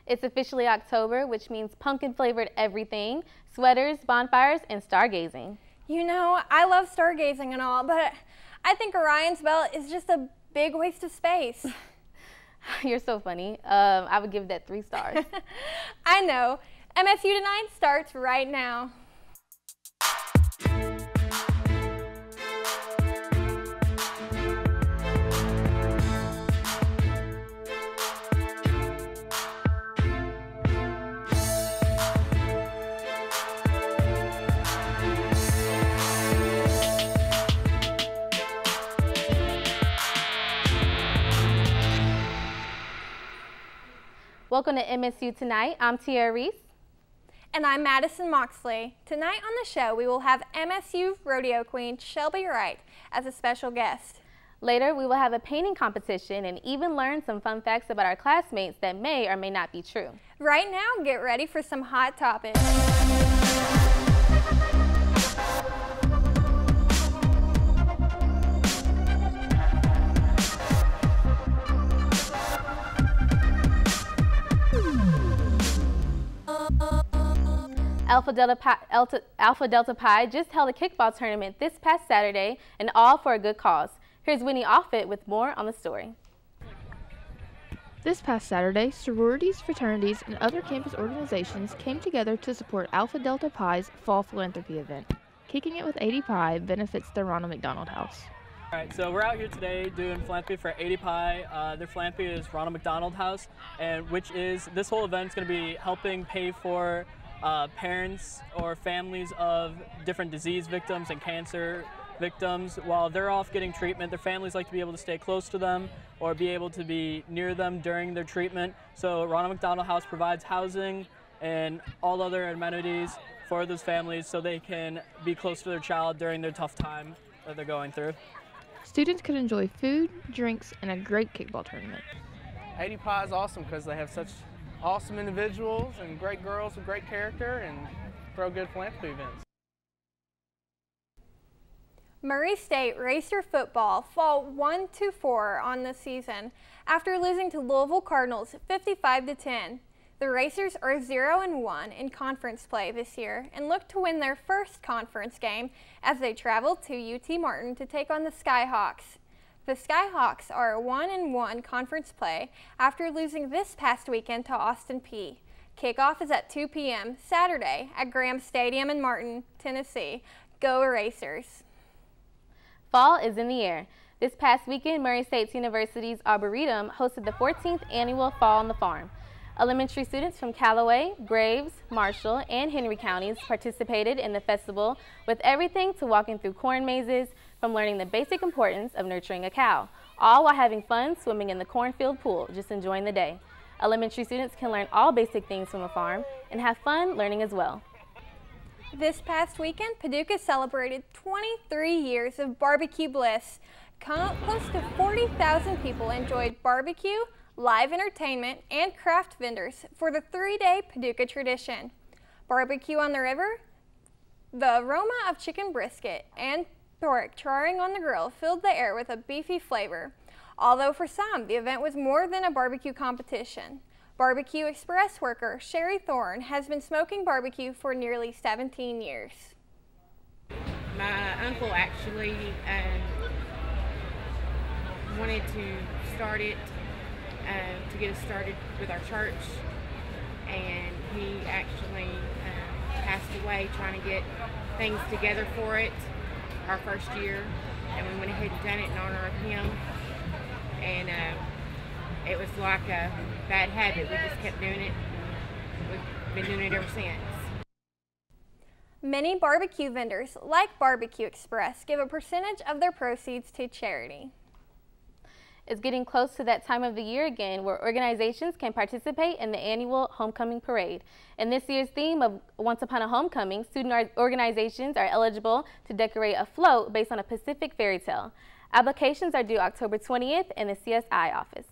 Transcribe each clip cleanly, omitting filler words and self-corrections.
It's officially October, which means pumpkin-flavored everything, sweaters, bonfires, and stargazing. You know, I love stargazing and all, but I think Orion's belt is just a big waste of space. You're so funny. I would give that 3 stars. I know. MSU Tonight starts right now. Welcome to MSU Tonight. I'm Tiara Reese. And I'm Madison Moxley. Tonight on the show, we will have MSU rodeo queen Shelby Wright as a special guest. Later, we will have a painting competition and even learn some fun facts about our classmates that may or may not be true. Right now, get ready for some hot topics. Alpha Delta Pi just held a kickball tournament this past Saturday, and all for a good cause. Here's Winnie Offit with more on the story. This past Saturday, sororities, fraternities, and other campus organizations came together to support Alpha Delta Pi's Fall Philanthropy event. Kicking It with 80 Pi benefits the Ronald McDonald House. All right, so we're out here today doing philanthropy for 80 Pi. Their philanthropy is Ronald McDonald House, and this whole event is going to be helping pay for parents or families of different disease victims and cancer victims. While they're off getting treatment, their families like to be able to stay close to them or be able to be near them during their treatment. So Ronald McDonald House provides housing and all other amenities for those families so they can be close to their child during their tough time that they're going through. Students could enjoy food, drinks, and a great kickball tournament. 80 Pi is awesome because they have such awesome individuals and great girls with great character and throw good philanthropy events. Murray State Racer football fall 1-4 on the season after losing to Louisville Cardinals 55-10. The Racers are 0-1 in conference play this year and look to win their first conference game as they travel to UT Martin to take on the Skyhawks. The Skyhawks are 1-1 conference play after losing this past weekend to Austin Peay. Kickoff is at 2 p.m. Saturday at Graham Stadium in Martin, Tennessee. Go Racers! Fall is in the air. This past weekend, Murray State University's Arboretum hosted the 14th annual Fall on the Farm. Elementary students from Callaway, Graves, Marshall, and Henry counties participated in the festival with everything to walking through corn mazes, from learning the basic importance of nurturing a cow, all while having fun swimming in the cornfield pool, just enjoying the day. Elementary students can learn all basic things from a farm and have fun learning as well. This past weekend, Paducah celebrated 23 years of barbecue bliss. Close to 40,000 people enjoyed barbecue, live entertainment, and craft vendors for the 3-day Paducah tradition. Barbecue on the river, the aroma of chicken brisket, and pork charring on the grill filled the air with a beefy flavor. Although for some, the event was more than a barbecue competition. Barbecue Express worker Sherry Thorne has been smoking barbecue for nearly 17 years. My uncle actually wanted to start it to get us started with our church, and he actually passed away trying to get things together for it our first year, and we went ahead and done it in honor of him. And it was like a bad habit. We just kept doing it. We've been doing it ever since. Many barbecue vendors, like Barbecue Express, give a percentage of their proceeds to charity. It's getting close to that time of the year again where organizations can participate in the annual homecoming parade. In this year's theme of Once Upon a Homecoming, student organizations are eligible to decorate a float based on a Pacific fairy tale. Applications are due October 20th in the CSI office.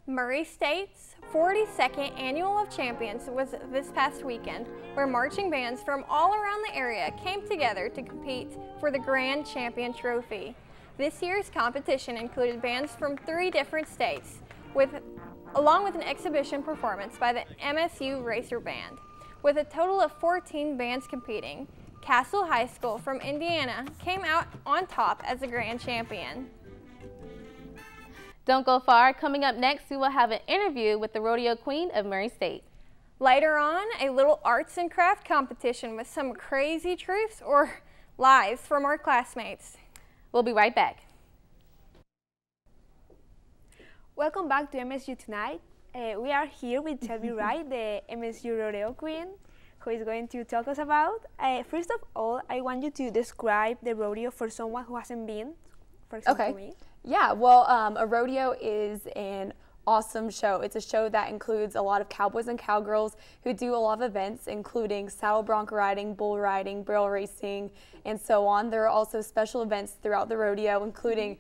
Murray State's 42nd Annual of Champions was this past weekend, where marching bands from all around the area came together to compete for the Grand Champion Trophy. This year's competition included bands from 3 different states, with along with an exhibition performance by the MSU Racer Band. With a total of 14 bands competing, Castle High School from Indiana came out on top as the grand champion. Don't go far. Coming up next, we will have an interview with the rodeo queen of Murray State. Later on, a little arts and craft competition with some crazy truths or lies from our classmates. We'll be right back. Welcome back to MSU Tonight. We are here with Shelby Wright, the MSU rodeo queen, who is going to talk us about. First of all, I want you to describe the rodeo for someone who hasn't been, for example, me. Yeah, well, a rodeo is an awesome show. It's a show that includes a lot of cowboys and cowgirls who do a lot of events, including saddle bronc riding, bull riding, barrel racing, and so on. There are also special events throughout the rodeo, including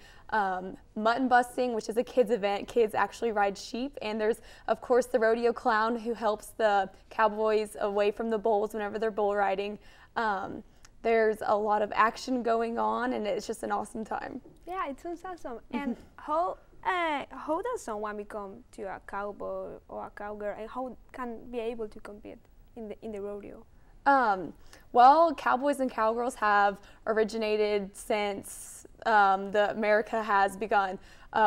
mutton busting, which is a kids event. Kids actually ride sheep, and there's, of course, the rodeo clown who helps the cowboys away from the bulls whenever they're bull riding. There's a lot of action going on, and it's just an awesome time. Yeah, it sounds awesome. And how does someone become to a cowboy or a cowgirl, and how can be able to compete in the rodeo? Well, cowboys and cowgirls have originated since the America has begun.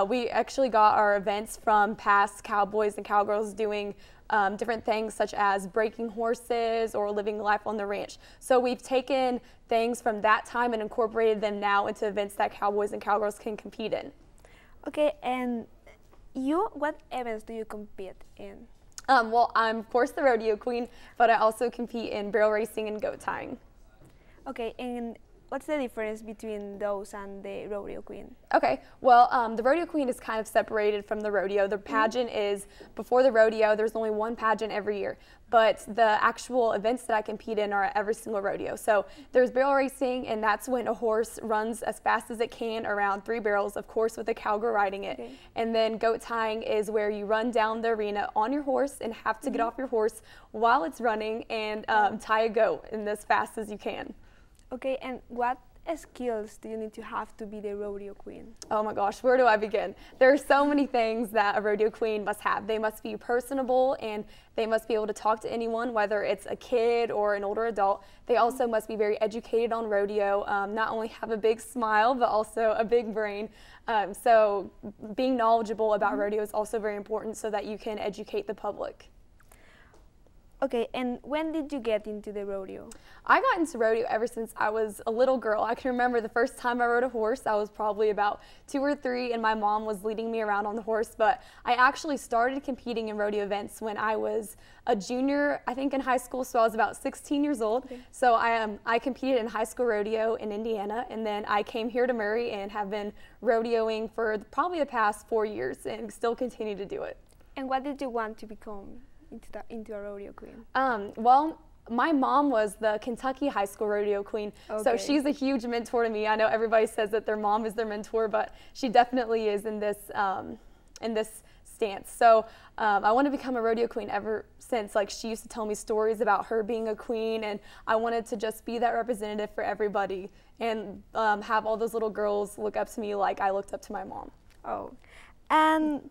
We actually got our events from past cowboys and cowgirls doing different things such as breaking horses or living life on the ranch. So we've taken things from that time and incorporated them now into events that cowboys and cowgirls can compete in. Okay, and what events do you compete in? Well, I'm of course the rodeo queen, but I also compete in barrel racing and goat tying. Okay, and what's the difference between those and the rodeo queen? Okay, well, the rodeo queen is kind of separated from the rodeo. The pageant is before the rodeo. There's only one pageant every year, but the actual events that I compete in are at every single rodeo. So there's barrel racing, and that's when a horse runs as fast as it can around 3 barrels, of course, with a cowgirl riding it. Okay. And then goat tying is where you run down the arena on your horse and have to get off your horse while it's running and tie a goat in as fast as you can. Okay, and what skills do you need to have to be the rodeo queen? Oh my gosh, where do I begin? There are so many things that a rodeo queen must have. They must be personable, and they must be able to talk to anyone, whether it's a kid or an older adult. They also must be very educated on rodeo, not only have a big smile, but also a big brain. So being knowledgeable about rodeo is also very important so that you can educate the public. Okay, and when did you get into the rodeo? I got into rodeo ever since I was a little girl. I can remember the first time I rode a horse. I was probably about 2 or 3, and my mom was leading me around on the horse. But I actually started competing in rodeo events when I was a junior, I think, in high school. So I was about 16 years old. Okay. So I competed in high school rodeo in Indiana, and then I came here to Murray and have been rodeoing for probably the past 4 years and still continue to do it. And what did you want to become into a rodeo queen? Well, my mom was the Kentucky high school rodeo queen, so she's a huge mentor to me. I know everybody says that their mom is their mentor, but she definitely is in this stance. So I want to become a rodeo queen ever since. Like, she used to tell me stories about her being a queen, and I wanted to just be that representative for everybody and have all those little girls look up to me like I looked up to my mom. Oh, and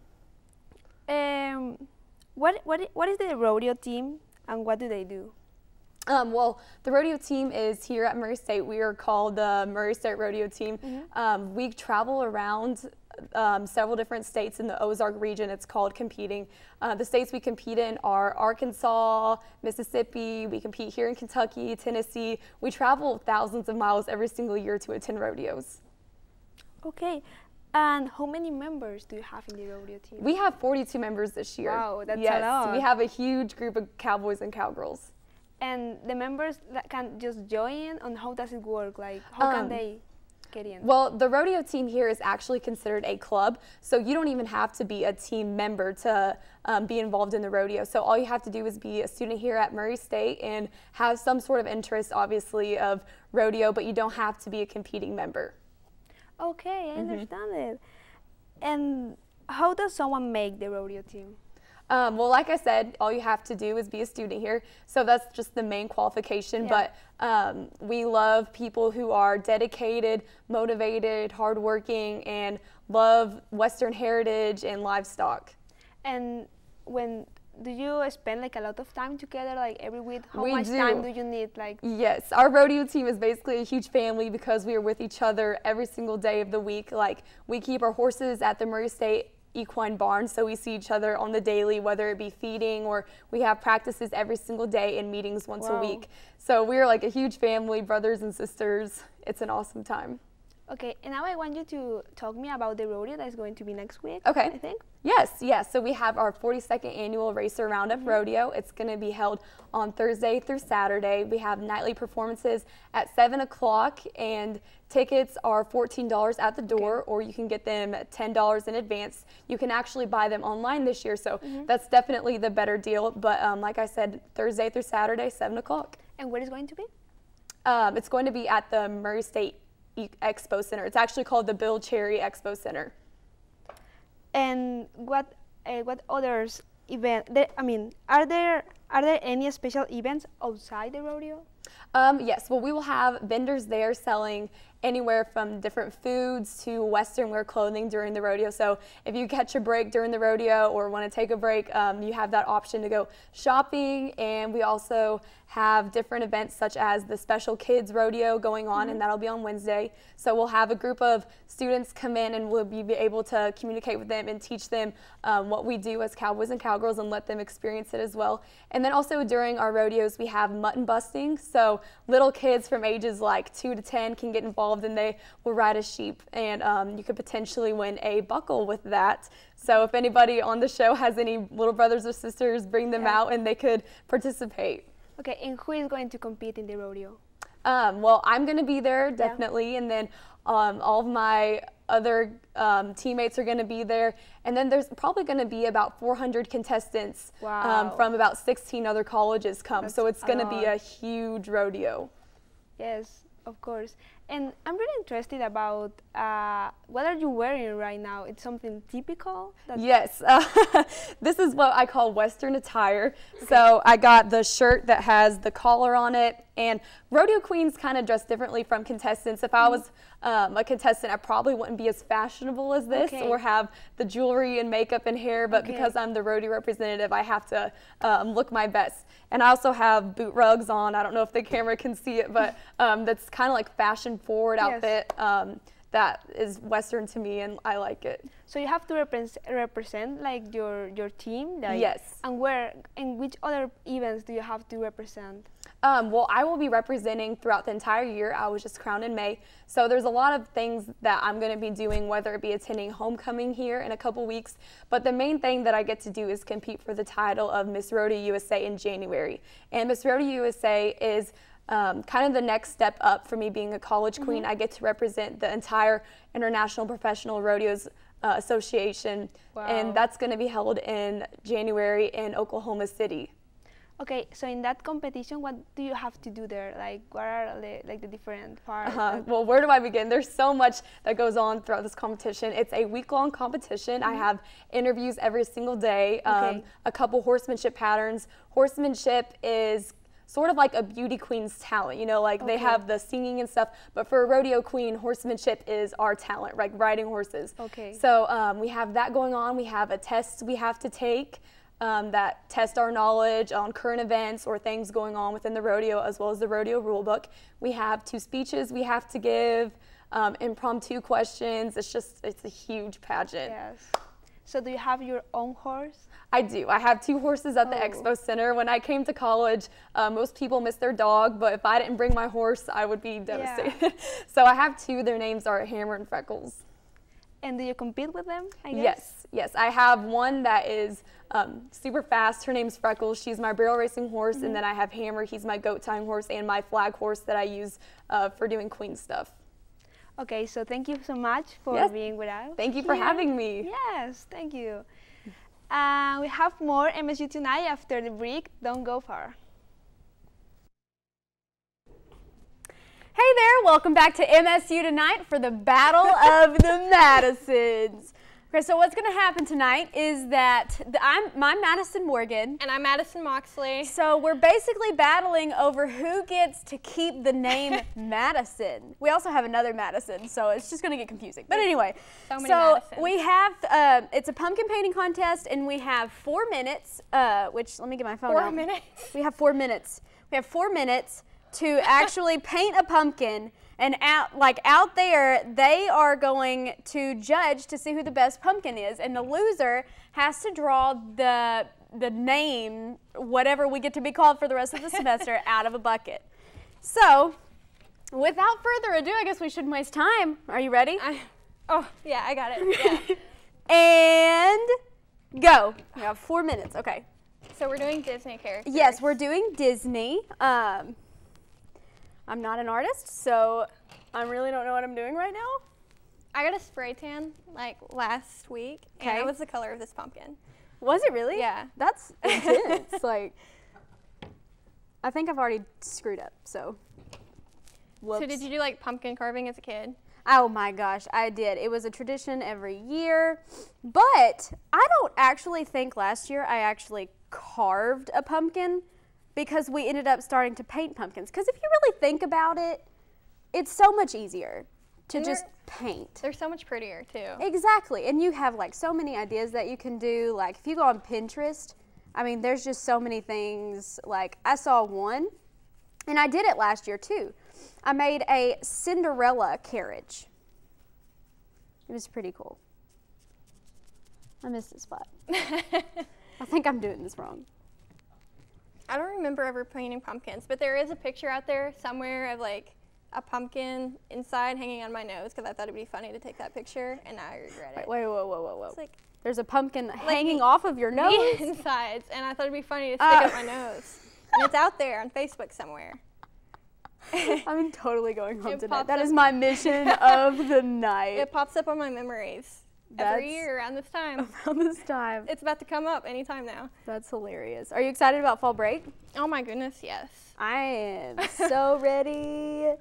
what is the rodeo team, and what do they do? Well, the rodeo team is here at Murray State. We are called the Murray State Rodeo Team. We travel around several different states in the Ozark region. It's called competing. The states we compete in are Arkansas, Mississippi. We compete here in Kentucky, Tennessee. We travel thousands of miles every single year to attend rodeos. Okay. And how many members do you have in the rodeo team? We have 42 members this year. Wow, that's a lot. We have a huge group of cowboys and cowgirls. And the members that can just join, and how does it work? Like, how can they get in? Well, the rodeo team here is actually considered a club, so you don't even have to be a team member to be involved in the rodeo. So all you have to do is be a student here at Murray State and have some sort of interest, obviously, of rodeo, but you don't have to be a competing member. Okay, I understand it. And how does someone make the rodeo team? Well, like I said, all you have to do is be a student here. So that's just the main qualification. Yeah. But we love people who are dedicated, motivated, hardworking, and love Western heritage and livestock. And when do you spend like a lot of time together, like every week? How We much do. time do you need? Like, Yes, our rodeo team is basically a huge family because we are with each other every single day of the week. Like, we keep our horses at the Murray State Equine Barn, so we see each other on the daily, whether it be feeding or we have practices every single day and meetings once a week. So we're like a huge family, brothers and sisters. It's an awesome time. okay, and now I want you to talk me about the rodeo that's going to be next week. Okay. I think. Yes. So we have our 42nd annual Racer Roundup Rodeo. It's going to be held on Thursday through Saturday. We have nightly performances at 7 o'clock, and tickets are $14 at the door, or you can get them $10 in advance. You can actually buy them online this year, so that's definitely the better deal. But like I said, Thursday through Saturday, 7 o'clock. And where is going to be? It's going to be at the Murray State Expo Center. It's actually called the Bill Cherry Expo Center. And what others are there any special events outside the rodeo? Yes, well, we will have vendors there selling anywhere from different foods to Western wear clothing during the rodeo. So if you catch a break during the rodeo or want to take a break, you have that option to go shopping. And we also have different events such as the Special Kids Rodeo going on, and that'll be on Wednesday. So we'll have a group of students come in, and we'll be able to communicate with them and teach them what we do as cowboys and cowgirls and let them experience it as well. And then also during our rodeos, we have mutton busting. So little kids from ages like 2 to 10 can get involved, and they will ride a sheep, and you could potentially win a buckle with that. So if anybody on the show has any little brothers or sisters, bring them out and they could participate. Okay, and who is going to compete in the rodeo? Well, I'm going to be there, definitely, and then all of my other teammates are going to be there, and then there's probably going to be about 400 contestants from about 16 other colleges come. So it's going to be a huge rodeo. Yes, of course. And I'm really interested about what are you wearing right now? It's something typical? Yes, this is what I call Western attire. So I got the shirt that has the collar on it, and rodeo queens kind of dress differently from contestants. If I was a contestant, I probably wouldn't be as fashionable as this or have the jewelry and makeup and hair, but because I'm the rodeo representative, I have to look my best. And I also have boot rugs on. I don't know if the camera can see it, but that's kind of like fashion forward outfit that is Western to me, and I like it. So you have to represent like your team? Like, yes. And which other events do you have to represent? Well, I will be representing throughout the entire year. I was just crowned in May. So there's a lot of things that I'm going to be doing, whether it be attending homecoming here in a couple weeks. But the main thing that I get to do is compete for the title of Miss Rodeo USA in January. And Miss Rodeo USA is kind of the next step up for me being a college queen. I get to represent the entire International Professional Rodeos Association, and that's going to be held in January in Oklahoma City. Okay, so in that competition, what do you have to do there? Like, what are the different parts? Well, where do I begin? There's so much that goes on throughout this competition. It's a week-long competition. I have interviews every single day, a couple horsemanship patterns. Horsemanship is sort of like a beauty queen's talent, you know, like they have the singing and stuff, but for a rodeo queen, horsemanship is our talent, like riding horses. So we have that going on. We have a test we have to take that test our knowledge on current events or things going on within the rodeo, as well as the rodeo rule book. We have 2 speeches we have to give, impromptu questions. It's a huge pageant. Yes. So do you have your own horse? I do. I have 2 horses at the Expo Center. When I came to college, most people miss their dog, but if I didn't bring my horse, I would be devastated. So I have 2. Their names are Hammer and Freckles. And do you compete with them, I guess? Yes. I have one that is super fast. Her name's Freckles. She's my barrel racing horse. And then I have Hammer. He's my goat tying horse and my flag horse that I use for doing queen stuff. Okay, so thank you so much for being with us. Thank you for having me. Yes, thank you. We have more MSU Tonight after the break. Don't go far. Hey there, welcome back to MSU Tonight for the Battle of the Madisons. Okay, so what's gonna happen tonight is that I'm Madison Morgan. And I'm Madison Moxley. So we're basically battling over who gets to keep the name Madison. We also have another Madison, so it's just gonna get confusing. But anyway, So many Madisons. we have, it's a pumpkin painting contest, and we have 4 minutes, which, let me get my phone out. 4 minutes? We have 4 minutes. We have 4 minutes to actually paint a pumpkin. And out there, they are going to judge to see who the best pumpkin is, and the loser has to draw the name, whatever we get to be called for the rest of the semester, out of a bucket. So, without further ado, I guess we shouldn't waste time. Are you ready? Oh, yeah, I got it. Yeah. And go. We have 4 minutes. Okay. So we're doing Disney characters. Yes, we're doing Disney. I'm not an artist, so I really don't know what I'm doing right now. I got a spray tan like last week, and it was the color of this pumpkin. Was it really? Yeah. That's intense. Like, I think I've already screwed up, so. Whoops. So did you do like pumpkin carving as a kid? Oh my gosh, I did. It was a tradition every year, but I don't actually think last year I actually carved a pumpkin, because we ended up starting to paint pumpkins. Because if you really think about it, it's so much easier to just paint. They're so much prettier too. Exactly, and you have like so many ideas that you can do. Like if you go on Pinterest, I mean, there's just so many things. Like I saw one, and I did it last year too. I made a Cinderella carriage. It was pretty cool. I missed the spot. I think I'm doing this wrong. I don't remember ever painting pumpkins, but there is a picture out there somewhere of like a pumpkin inside hanging on my nose, because I thought it'd be funny to take that picture, and now I regret it. Wait, whoa. It's like there's a pumpkin hanging off of your nose? the insides, and I thought it'd be funny to stick up my nose. And it's out there on Facebook somewhere. I'm totally going home It tonight. pops That up. is my mission of the night. It pops up on my memories every year around this time. Around this time. It's about to come up anytime now. That's hilarious. Are you excited about fall break? Oh my goodness, yes. I am so ready.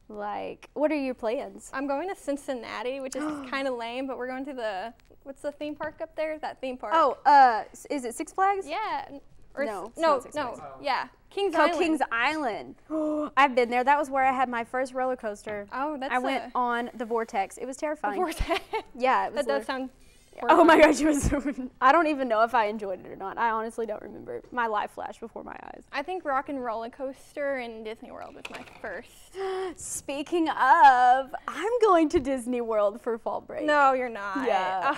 Like, what are your plans? I'm going to Cincinnati, which is kind of lame, but we're going to what's the theme park up there? That theme park. Oh, is it Six Flags? Yeah. Or No, it's no, not Six Flags. yeah. Kings Oh, Island. Kings Island. I've been there. That was where I had my first roller coaster. Oh, that's I went on the Vortex. It was terrifying. Vortex. Yeah, it was. That does sound Oh my gosh, it was. I don't even know if I enjoyed it or not. I honestly don't remember. My life flashed before my eyes. I think Rock and Roller Coaster in Disney World was my first. Speaking of, I'm going to Disney World for fall break. No, you're not. Yeah.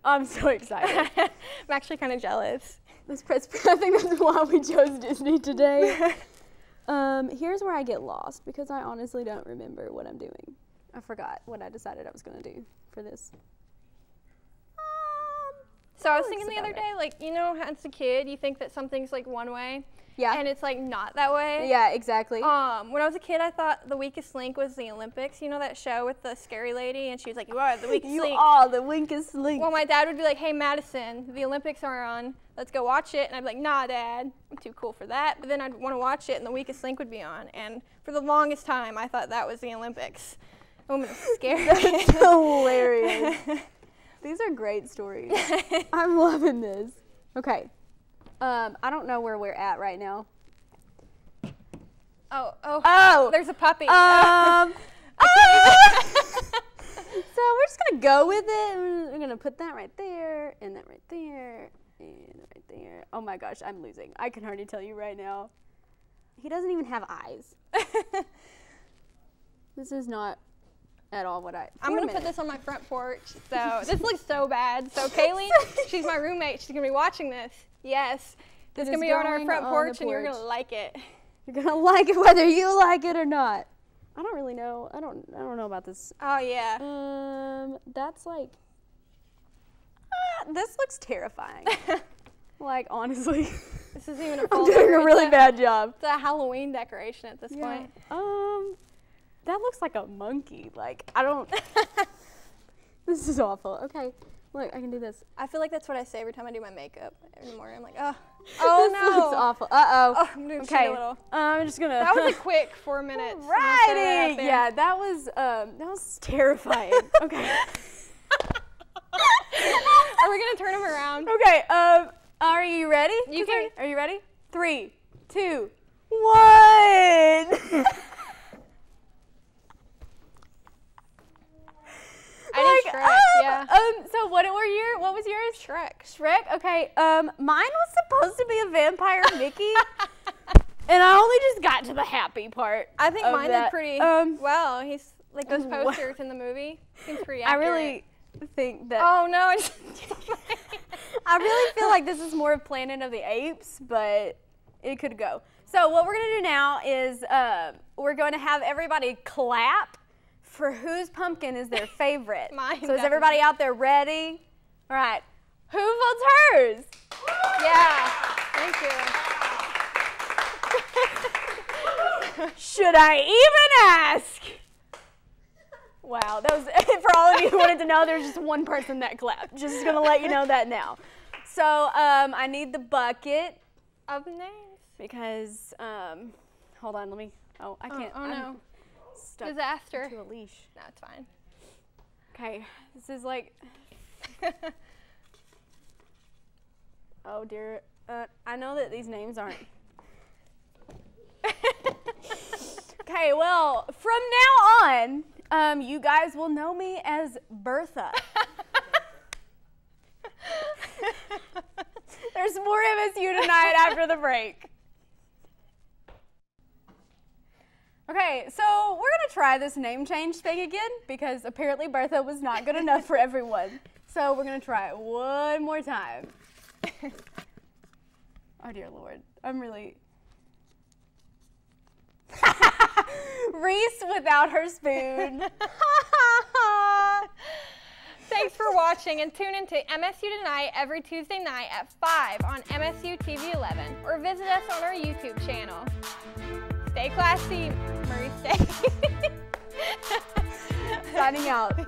I'm so excited. I'm actually kind of jealous. I think that's why we chose Disney today. Here's where I get lost, because I honestly don't remember what I'm doing. I forgot what I decided I was going to do for this. So I was thinking the other day, like, you know, as a kid, you think that something's like one way. Yeah. And it's like not that way. Yeah, exactly. When I was a kid, I thought the weakest link was the Olympics. You know that show with the scary lady, and she was like, "You are the weakest link." You are the weakest link. Well, my dad would be like, "Hey, Madison, the Olympics are on. Let's go watch it." And I'd be like, "Nah, Dad, I'm too cool for that." But then I'd want to watch it, and the weakest link would be on. And for the longest time, I thought that was the Olympics. Oh, I'm scared. That's hilarious. These are great stories. I'm loving this. Okay. I don't know where we're at right now. Oh! There's a puppy. So we're just gonna go with it. We're gonna put that right there, and that right there, and right there. Oh my gosh, I'm losing. I can hardly tell you right now. He doesn't even have eyes. This is not at all what I'm gonna put this on my front porch. So this looks so bad. So Kaylee, she's my roommate. She's gonna be watching this. Yes, it's gonna be on our front porch, and you're gonna like it. You're gonna like it whether you like it or not. I don't really know. I don't know about this. Oh yeah. That's like. This looks terrifying. Like honestly. This isn't even a I'm doing a really bad job. It's a Halloween decoration at this point. That looks like a monkey. Like I don't. This is awful. Okay. Look, I can do this. I feel like that's what I say every time I do my makeup in the morning. I'm like, oh This no. looks awful. Uh-oh. Oh, I'm doing shit a little. I'm just gonna. That was a quick 4 minutes. Righty. Yeah, that was terrifying. Okay. Are we gonna turn them around? Okay, are you ready? You can. Are you ready? 3, 2, 1. I did Shrek, yeah. So what was yours? Shrek. Shrek? Okay, mine was supposed to be a vampire Mickey. And I only just got to the happy part. I think mine did pretty well. well. He's like those posters in the movie. Seems pretty accurate. I really think that. Oh no! I really feel like this is more of Planet of the Apes, but it could go. So what we're gonna do now is we're going to have everybody clap for whose pumpkin is their favorite. Mine. So is everybody out there ready? All right. Who votes hers? Yeah. Thank you. Should I even ask? Wow, that was, for all of you who wanted to know, there's just one person that clapped. Just gonna let you know that now. So I need the bucket Of names. because, hold on, let me, I can't. Oh no. Stuck Disaster. to a leash. No, it's fine. Okay, this is like, oh dear, I know that these names aren't. Okay, well, from now on, you guys will know me as Bertha. There's more MSU tonight after the break. Okay, so we're gonna try this name change thing again because apparently Bertha was not good enough for everyone. So we're gonna try it one more time. Oh dear Lord, I'm really... Reese without her spoon. Thanks for watching and tune into MSU Tonight every Tuesday night at 5 on MSU TV 11 or visit us on our YouTube channel. Stay classy, Murray State. Signing out.